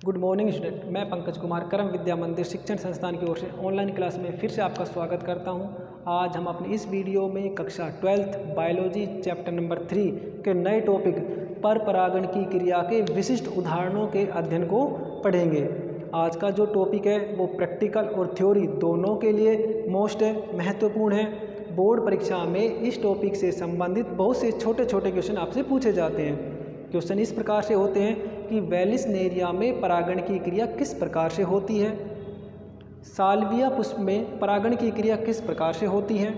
Good morning student, मैं पंकज कुमार करम विद्या मंदिर शिक्षण संस्थान की ओर से ऑनलाइन क्लास में फिर से आपका स्वागत करता हूं। आज हम अपनी इस वीडियो में कक्षा 12th बायोलॉजी चैप्टर नंबर 3 के नए टॉपिक पर परागण की क्रिया के विशिष्ट उदाहरणों के अध्ययन को पढ़ेंगे। आज का जो टॉपिक है वो प्रैक्टिकल और थ्योरी दोनों के लिए मोस्ट महत्वपूर्ण है। बोर्ड परीक्षा में इस टॉपिक से संबंधित बहुत से छोटे छोटे क्वेश्चन आपसे पूछे जाते हैं। क्वेश्चन इस प्रकार से होते हैं कि वेलिस्नेरिया में परागण की क्रिया किस प्रकार से होती है, साल्विया पुष्प में परागण की क्रिया किस प्रकार से होती है,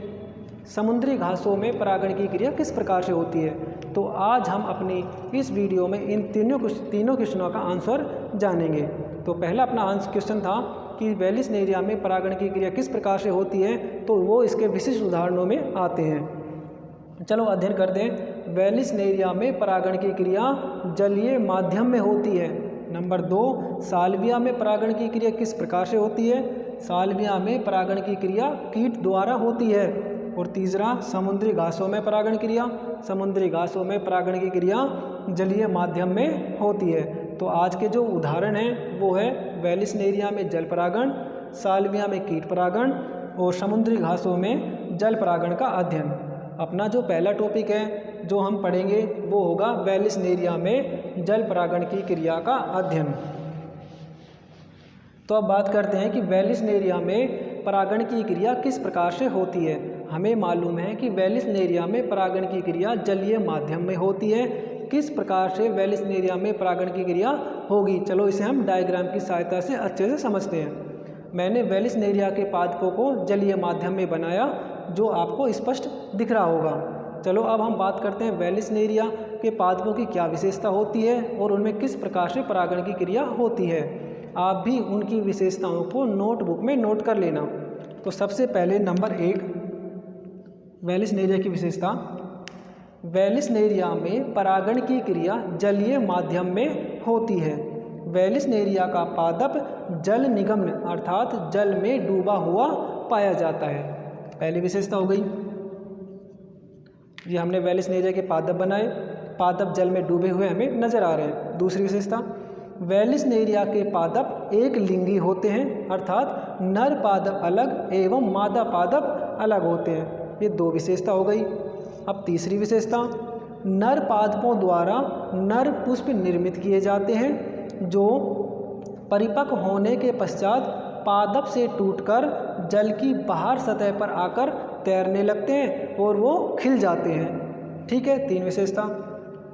समुद्री घासों में परागण की क्रिया किस प्रकार से होती है। तो आज हम अपनी इस वीडियो में इन तीनों क्वेश्चनों का आंसर जानेंगे। तो पहला अपना आंसर क्वेश्चन था कि वेलिस्नेरिया में परागण की क्रिया किस प्रकार से होती है, तो वो इसके विशिष्ट उदाहरणों में आते हैं। चलो अध्ययन करते हैं। वेलिस्नेरिया में परागण की क्रिया जलीय माध्यम में होती है। नंबर 2, साल्विया में परागण की क्रिया किस प्रकार से होती है, साल्विया में परागण की क्रिया कीट द्वारा होती है। और तीसरा, समुद्री घासों में परागण क्रिया, समुद्री घासों में परागण की क्रिया जलीय माध्यम में होती है। तो आज के जो उदाहरण हैं वो है वेलिस्नेरिया में जल परागण, साल्विया में कीट परागण और समुद्री घासों में जल परागण का अध्ययन। अपना जो पहला टॉपिक है जो हम पढ़ेंगे वो होगा वेलिस्नेरिया में जल परागण की क्रिया का अध्ययन। तो अब बात करते हैं कि वेलिस्नेरिया में परागण की क्रिया किस प्रकार से होती है। हमें मालूम है कि वेलिस्नेरिया में परागण की क्रिया जलीय माध्यम में होती है। किस प्रकार से वेलिस्नेरिया में परागण की क्रिया होगी, चलो इसे हम डायग्राम की सहायता से अच्छे से समझते हैं। मैंने वेलिस्नेरिया के पादपों को जलीय माध्यम में बनाया जो आपको स्पष्ट दिख रहा होगा। चलो अब हम बात करते हैं वेलिस्नेरिया के पादपों की क्या विशेषता होती है और उनमें किस प्रकार से परागण की क्रिया होती है। आप भी उनकी विशेषताओं को नोटबुक में नोट कर लेना। तो सबसे पहले नंबर 1, वेलिस्नेरिया की विशेषता। वेलिस्नेरिया में परागण की क्रिया जलीय माध्यम में होती है। वेलिस्नेरिया का पादप जल निगम्न अर्थात जल में डूबा हुआ पाया जाता है। पहली विशेषता हो गई। ये हमने वेलिस्नेरिया के पादप बनाए, पादप जल में डूबे हुए हमें नजर आ रहे हैं। दूसरी विशेषता, वेलिस्नेरिया के पादप एक लिंगी होते हैं अर्थात नर पादप अलग एवं मादा पादप अलग होते हैं। ये 2 विशेषता हो गई। अब तीसरी विशेषता, नर पादपों द्वारा नर पुष्प निर्मित किए जाते हैं जो परिपक्व होने के पश्चात पादप से टूटकर जल की बाहर सतह पर आकर तैरने लगते हैं और वो खिल जाते हैं। ठीक है, 3 विशेषता।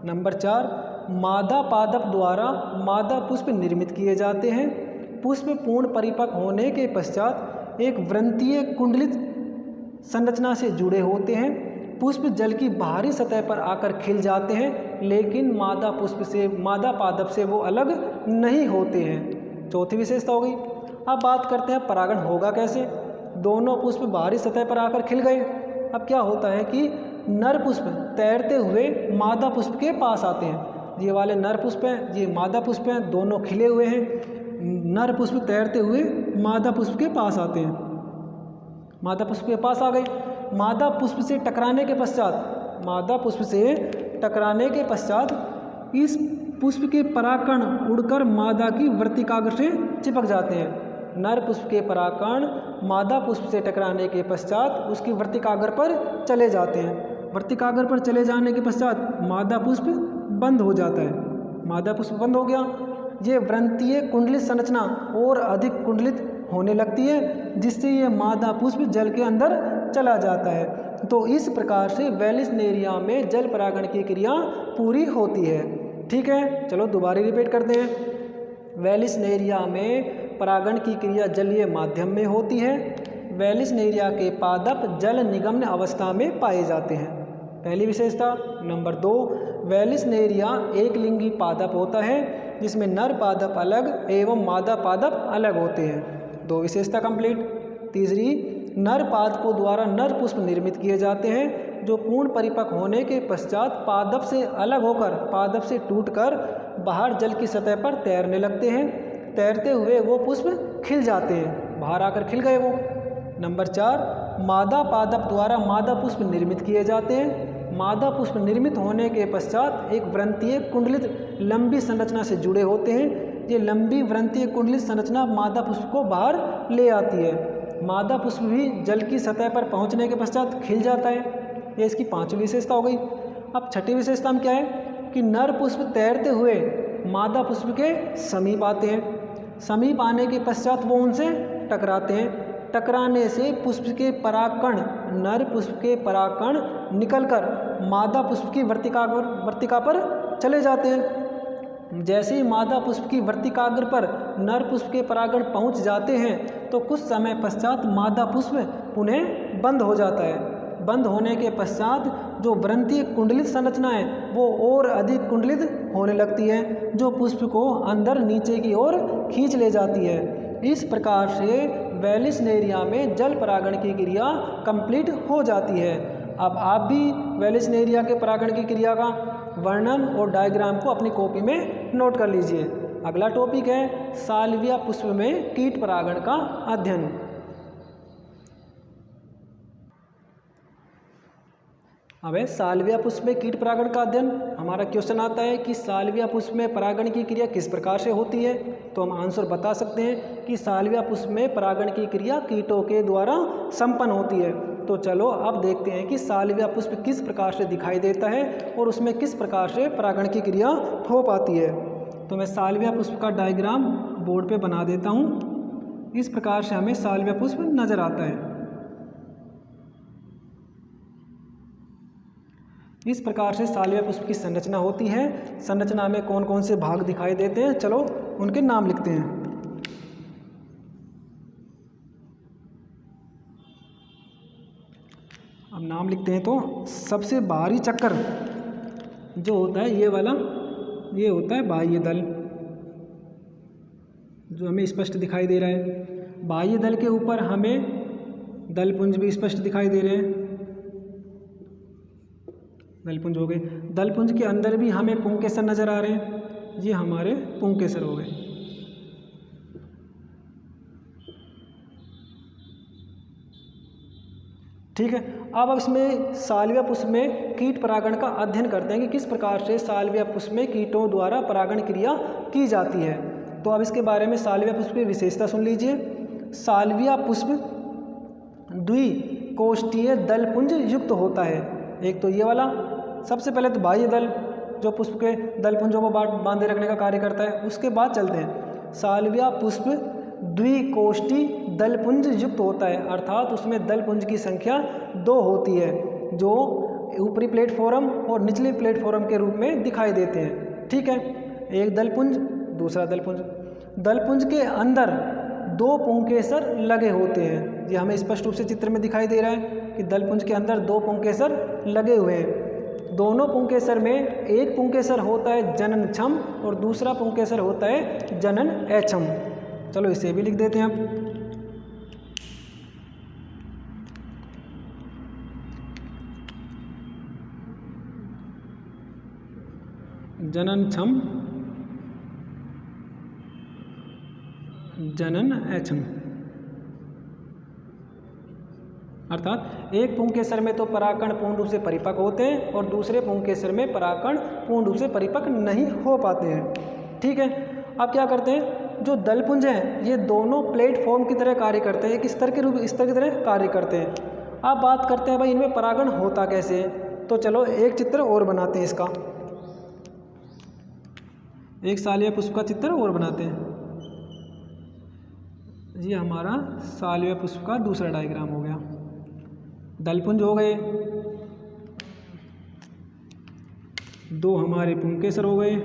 नंबर 4, मादा पादप द्वारा मादा पुष्प निर्मित किए जाते हैं। पुष्प पूर्ण परिपक्व होने के पश्चात एक व्रंतीय कुंडलित संरचना से जुड़े होते हैं। पुष्प जल की बाहरी सतह पर आकर खिल जाते हैं लेकिन मादा पादप से वो अलग नहीं होते हैं। चौथी विशेषता हो गई। अब बात करते हैं परागण होगा कैसे। दोनों पुष्प बाहरी सतह पर आकर खिल गए। अब क्या होता है कि नर पुष्प तैरते हुए मादा पुष्प के पास आते हैं। ये वाले नर पुष्प हैं, ये मादा पुष्प हैं, दोनों खिले हुए हैं। नर पुष्प तैरते हुए मादा पुष्प के पास आते हैं। मादा पुष्प के पास आ गए। मादा पुष्प से टकराने के पश्चात इस पुष्प के परागकण उड़कर मादा की वर्तिकाग्र से चिपक जाते हैं। नर पुष्प के परागकण मादा पुष्प से टकराने के पश्चात उसकी वर्तिकाग्र पर चले जाते हैं। वर्तिकाग्र पर चले जाने के पश्चात मादा पुष्प बंद हो जाता है। मादा पुष्प बंद हो गया। ये व्रंतीय कुंडलित संरचना और अधिक कुंडलित होने लगती है जिससे ये मादा पुष्प जल के अंदर चला जाता है। तो इस प्रकार से वेलिस्नेरिया में जल परागण की क्रिया पूरी होती है। ठीक है, चलो दोबारा रिपीट करते हैं। वेलिस्नेरिया में परागण की क्रिया जलीय माध्यम में होती है। वेलिस्नेरिया के पादप जल निगम्न अवस्था में पाए जाते हैं। पहली विशेषता। नंबर 2, वेलिस्नेरिया एक लिंगी पादप होता है जिसमें नर पादप अलग एवं मादा पादप अलग होते हैं। 2 विशेषता कंप्लीट। तीसरी, नर पादपों द्वारा नर पुष्प निर्मित किए जाते हैं जो पूर्ण परिपक्व होने के पश्चात पादप से अलग होकर पादप से टूटकर बाहर जल की सतह पर तैरने लगते हैं। तैरते हुए वो पुष्प खिल जाते हैं, बाहर आकर खिल गए वो। नंबर 4, मादा पादप द्वारा मादा पुष्प निर्मित किए जाते हैं। मादा पुष्प निर्मित होने के पश्चात एक व्रंतीय कुंडलित लंबी संरचना से जुड़े होते हैं। ये लंबी व्रंतीय कुंडलित संरचना मादा पुष्प को बाहर ले आती है। मादा पुष्प भी जल की सतह पर पहुंचने के पश्चात खिल जाता है। ये इसकी 5वीं विशेषता हो गई। अब 6ठी विशेषता में क्या है कि नर पुष्प तैरते हुए मादा पुष्प के समीप आते हैं। समीप आने के पश्चात वो उनसे टकराते हैं। टकराने से पुष्प के परागकण, नर पुष्प के परागकण निकलकर मादा पुष्प की वर्तिका पर चले जाते हैं। जैसे ही मादा पुष्प की वर्तिकाग्र पर नर पुष्प के परागकण पहुंच जाते हैं तो कुछ समय पश्चात मादा पुष्प पुनः बंद हो जाता है। बंद होने के पश्चात जो व्रंतीय कुंडलित संरचना है वो और अधिक कुंडलित होने लगती है, जो पुष्प को अंदर नीचे की ओर खींच ले जाती है। इस प्रकार से वेलिस्नेरिया में जल परागण की क्रिया कंप्लीट हो जाती है। अब आप भी वेलिस्नेरिया के परागण की क्रिया का वर्णन और डायग्राम को अपनी कॉपी में नोट कर लीजिए। अगला टॉपिक है साल्विया पुष्प में कीट परागण का अध्ययन। अब है साल्विया पुष्प में कीट परागण का अध्ययन। हमारा क्वेश्चन आता है कि साल्विया पुष्प में परागण की क्रिया किस प्रकार से होती है, तो हम आंसर बता सकते हैं कि साल्विया पुष्प में परागण की क्रिया कीटों के द्वारा संपन्न होती है। तो चलो अब देखते हैं कि साल्विया पुष्प किस प्रकार से दिखाई देता है और उसमें किस प्रकार से परागण की क्रिया हो पाती है। तो मैं साल्विया पुष्प का डायग्राम बोर्ड पे बना देता हूँ। इस प्रकार से हमें साल्विया पुष्प नज़र आता है। इस प्रकार से साल्विया पुष्प की संरचना होती है। संरचना में कौन कौन से भाग दिखाई देते हैं, चलो उनके नाम लिखते हैं। अब नाम लिखते हैं तो सबसे बाहरी चक्कर जो होता है ये वाला, ये होता है बाह्य दल, जो हमें स्पष्ट दिखाई दे रहा है। बाह्य दल के ऊपर हमें दलपुंज भी स्पष्ट दिखाई दे रहे हैं। दलपुंज हो गए। दलपुंज के अंदर भी हमें पुंकेसर नज़र आ रहे हैं। ये हमारे पुंकेसर हो गए। ठीक है। अब इसमें साल्विया पुष्प में कीट परागण का अध्ययन करते हैं कि किस प्रकार से साल्विया पुष्प में कीटों द्वारा परागण क्रिया की जाती है। तो अब इसके बारे में साल्विया पुष्प की विशेषता सुन लीजिए। साल्विया पुष्प द्विकोष्ठीय दलपुंज युक्त होता है। एक तो ये वाला, सबसे पहले तो बाह्य दल जो पुष्प के दलपुंजों को बांधे रखने का कार्य करता है। उसके बाद चलते हैं साल्विया पुष्प द्विकोष्ठी दलपुंज युक्त होता है, अर्थात उसमें दलपुंज की संख्या 2 होती है, जो ऊपरी प्लेटफॉर्म और निचले प्लेटफॉर्म के रूप में दिखाई देते हैं। ठीक है, एक दलपुंज, दूसरा दलपुंज। दलपुंज के अंदर 2 पुंकेसर लगे होते हैं। ये हमें स्पष्ट रूप से चित्र में दिखाई दे रहा है कि दलपुंज के अंदर 2 पुंकेसर लगे हुए हैं। दोनों पुंकेसर में एक पुंकेसर होता है जनन छम और दूसरा पुंकेसर होता है जनन ऐछम। चलो इसे भी लिख देते हैं अब। जनन छम, जनन ऐछम, अर्थात एक पुंकेसर में तो परागकण पूर्ण रूप से परिपक्व होते हैं और दूसरे पुंकेसर में परागकण पूर्ण रूप से परिपक्व नहीं हो पाते हैं। ठीक है। अब क्या करते हैं, जो दलपुंज हैं ये दोनों प्लेटफॉर्म की तरह कार्य करते हैं, एक स्तर की तरह कार्य करते हैं। अब बात करते हैं भाई इनमें परागण होता कैसे है। तो चलो एक चित्र और बनाते हैं इसका, एक साल्विया पुष्प का चित्र और बनाते हैं। ये हमारा साल्विया पुष्प का दूसरा डायग्राम हो गया। दलपुंज हो गए, 2 हमारे पुंकेसर हो गए।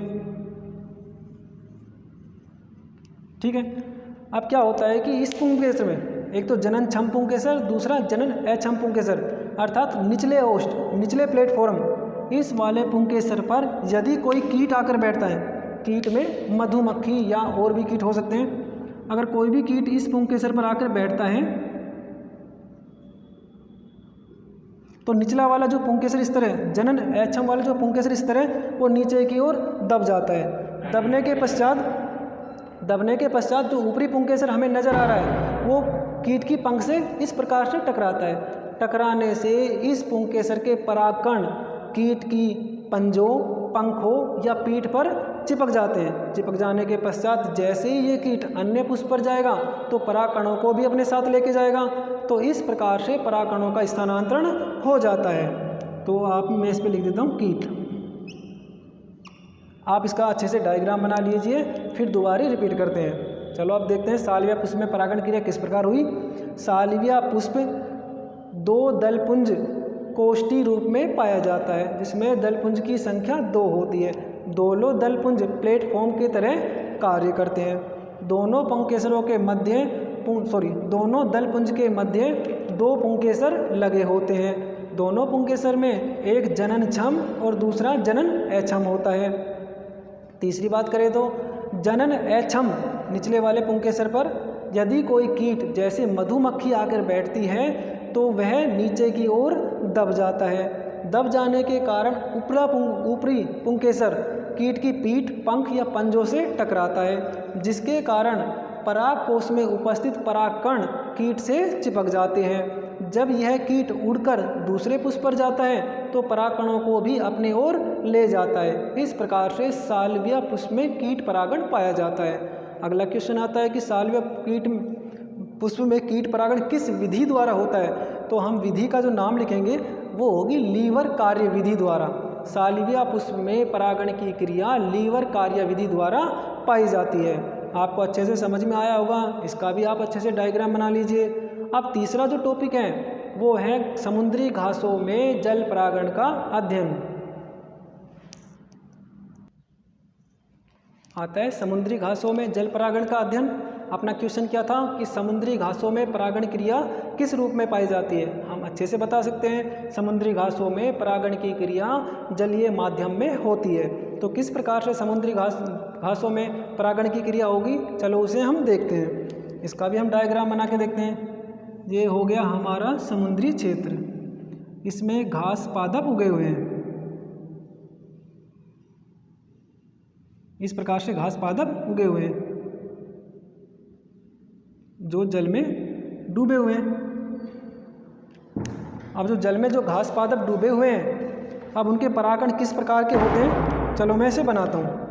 ठीक है। अब क्या होता है कि इस पुंकेसर में एक तो जनन छम पुंकेसर, दूसरा जनन ऐछम पुंकेसर, अर्थात निचले ओष्ठ, निचले प्लेटफॉर्म। इस वाले पुंकेसर पर यदि कोई कीट आकर बैठता है, कीट में मधुमक्खी या और भी कीट हो सकते हैं, अगर कोई भी कीट इस पुंकेसर पर आकर बैठता है तो निचला वाला जो पुंकेसर इस तरह, जनन ऐछम वाला जो पुंकेसर इस तरह, वो नीचे की ओर दब जाता है। दबने के पश्चात जो ऊपरी पुंकेसर हमें नज़र आ रहा है वो कीट की पंख से इस प्रकार से टकराता है। टकराने से इस पुंकेसर के परागकण कीट की पंजों, पंखों या पीठ पर चिपक जाते हैं। चिपक जाने के पश्चात जैसे ही ये कीट अन्य पुष्प पर जाएगा तो परागकणों को भी अपने साथ लेके जाएगा। तो इस प्रकार से परागकणों का स्थानांतरण हो जाता है। तो मैं इस पर लिख देता हूँ कीट। आप इसका अच्छे से डायग्राम बना लीजिए, फिर दोबारा रिपीट करते हैं। चलो अब देखते हैं साल्विया पुष्प में परागण क्रिया किस प्रकार हुई। साल्विया पुष्प 2 दलपुंज कोष्ठी रूप में पाया जाता है, जिसमें दलपुंज की संख्या 2 होती है। दोनों दलपुंज प्लेटफॉर्म की तरह कार्य करते हैं। दोनों पुंकेसरों के मध्य दोनों दलपुंज के मध्य 2 पुंकेसर लगे होते हैं। दोनों पुंकेसर में एक जनन छम और दूसरा जनन अछम होता है। तीसरी बात करें तो जनन अछम निचले वाले पुंकेसर पर यदि कोई कीट जैसे मधुमक्खी आकर बैठती है तो वह नीचे की ओर दब जाता है। दब जाने के कारण ऊपरी पुंकेसर कीट की पीठ, पंख या पंजों से टकराता है, जिसके कारण परागकोश में उपस्थित परागकण कीट से चिपक जाते हैं। जब यह कीट उड़कर दूसरे पुष्प पर जाता है तो परागकणों को भी अपने ओर ले जाता है। इस प्रकार से साल्विया पुष्प में कीट परागण पाया जाता है। अगला क्वेश्चन आता है कि साल्विया पुष्प में कीट परागण किस विधि द्वारा होता है। तो हम विधि का जो नाम लिखेंगे वो होगी लीवर कार्य विधि द्वारा। साल्विया पुष्प में परागण की क्रिया लीवर कार्य विधि द्वारा पाई जाती है। आपको अच्छे से समझ में आया होगा, इसका भी आप अच्छे से डायग्राम बना लीजिए। अब तीसरा जो टॉपिक है वो है समुद्री घासों में जल परागण का अध्ययन। आता है समुद्री घासों में जल परागण का अध्ययन। अपना क्वेश्चन क्या था कि समुद्री घासों में परागण क्रिया किस रूप में पाई जाती है। हम अच्छे से बता सकते हैं समुद्री घासों में परागण की क्रिया जलीय माध्यम में होती है। तो किस प्रकार से समुद्री घासों में परागण की क्रिया होगी, चलो उसे हम देखते हैं। इसका भी हम डायग्राम बना के देखते हैं। ये हो गया हमारा समुद्री क्षेत्र, इसमें घास पादप उगे हुए हैं। इस प्रकार से घास पादप उगे हुए हैं जो जल में डूबे हुए हैं। अब जो जल में जो घास पादप डूबे हुए हैं, अब उनके परागण किस प्रकार के होते हैं, चलो मैं इसे बनाता हूँ।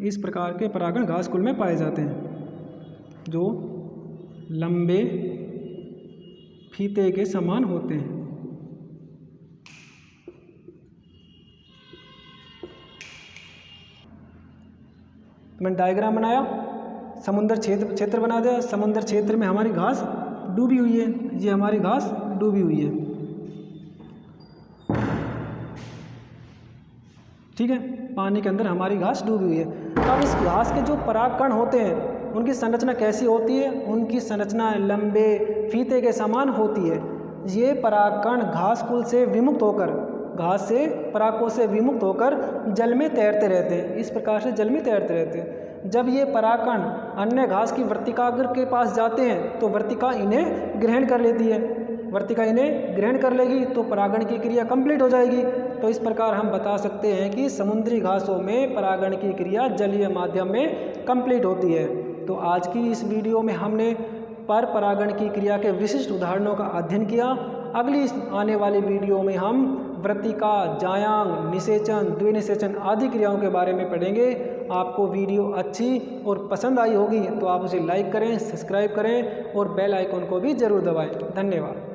इस प्रकार के परागण घास कुल में पाए जाते हैं जो लंबे फीते के समान होते हैं। तो मैंने डायग्राम बनाया, समुद्र क्षेत्र बना दिया। समुद्र क्षेत्र में हमारी घास डूबी हुई है, ये हमारी घास डूबी हुई है, ठीक है। पानी के अंदर हमारी घास डूबी हुई है। अब इस घास के जो परागकण होते हैं उनकी संरचना कैसी होती है, उनकी संरचना लंबे फीते के समान होती है। ये परागकण घास कुल से विमुक्त होकर, घास से परागकोश से विमुक्त होकर जल में तैरते रहते हैं। इस प्रकार से जल में तैरते रहते हैं। जब ये परागकण अन्य घास की वर्तिकाग्र के पास जाते हैं तो वर्तिका इन्हें ग्रहण कर लेती है। वर्तिका इन्हें ग्रहण कर लेगी तो परागण की क्रिया कंप्लीट हो जाएगी। तो इस प्रकार हम बता सकते हैं कि समुद्री घासों में परागण की क्रिया जलीय माध्यम में कंप्लीट होती है। तो आज की इस वीडियो में हमने पर परागण की क्रिया के विशिष्ट उदाहरणों का अध्ययन किया। अगली आने वाली वीडियो में हम वृत्तिका, जायांग, निषेचन, द्विनिषेचन आदि क्रियाओं के बारे में पढ़ेंगे। आपको वीडियो अच्छी और पसंद आई होगी तो आप उसे लाइक करें, सब्सक्राइब करें और बेल आइकन को भी ज़रूर दबाएं। धन्यवाद।